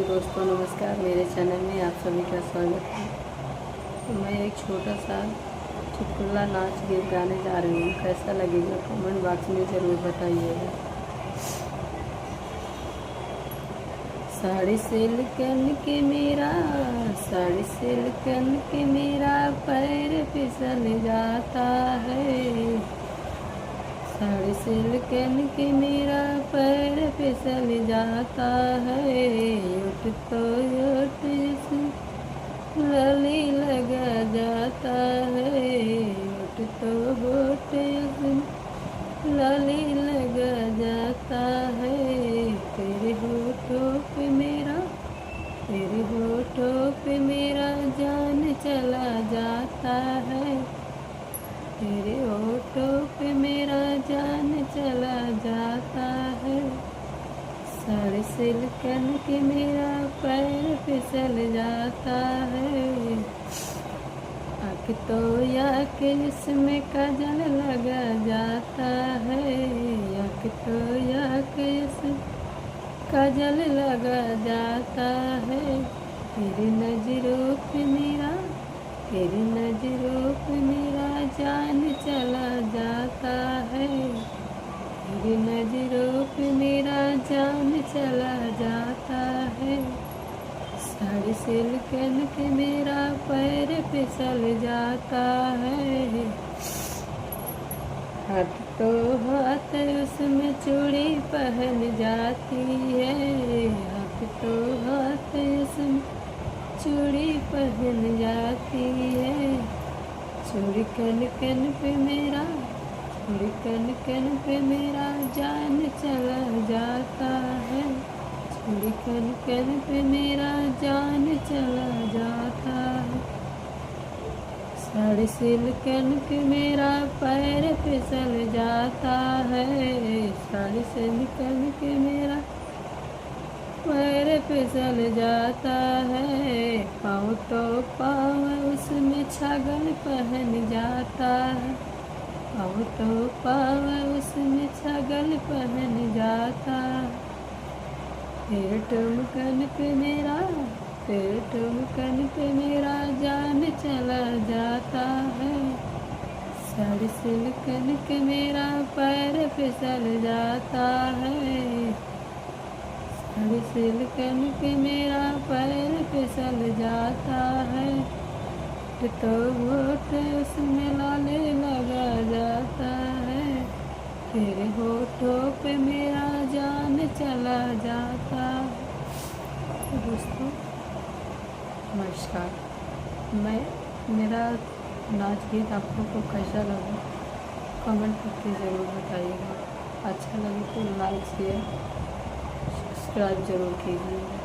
दोस्तों, नमस्कार। मेरे चैनल में आप सभी का स्वागत है। तो मैं एक छोटा सा चुटकुला नाच गीत गाने जा रही हूँ। कैसा लगेगा कमेंट बॉक्स में ज़रूर बताइएगा। साड़ी सिल्कन के मेरा पैर फिसल जाता है। साड़ी सिल्कन के मेरा पैर फिसल जाता है। उठ तो उठ लली लगा जाता है। उठ तो उठ लली लगा जाता है। तेरे होठों पे मेरा जान चला जाता है। तेरे होठों पे मेरा जान चला जाता है। साड़ी सिल्कन के मेरा पैर फिसल जाता है। आँख तो या के इसमें काजल लगा जाता है। आँख तो या के इसमें काजल लगा जाता है। तेरी नजरों पे मेरा जान चला जाता है। तेरी नजरों पे मेरा जान चला जाता है। साड़ी सिल्कन के मेरा पैर फिसल जाता है। हाथ तो हाथ उसमें चूड़ी पहन जाती है। हाथ तो हाथ उसमें चूड़ी पहन जाती है। चूड़ी कन कन पे मेरा जान चला जाता है। चूड़ी कन कन पे मेरा जान चला जाता है। साड़ी सिल्कन के मेरा पैर फिसल जाता है। साड़ी सिल्कन के मेरा पैर फिसल जाता है। पाँव तो पाँव उसमें छागल पहन जाता है। पाँव तो पाँव उसमें छागल पहन जाता है। तेरे ठुमकन पे मेरा जान चला जाता है। साड़ी सिल्कन के मेरा पैर फिसल जाता है। साड़ी सिल्कन के मेरा पैर फिसल जाता है। तो होठ उसमें लाले लगा जाता है। तेरे होठों पे मेरा जान चला जाता है। तो दोस्तों नमस्कार। मेरा नाच गीत आप लोग को कैसा लगा कमेंट करके ज़रूर बताइएगा। अच्छा लगे तो लाइक शेयर सब्सक्राइब ज़रूर कीजिएगा।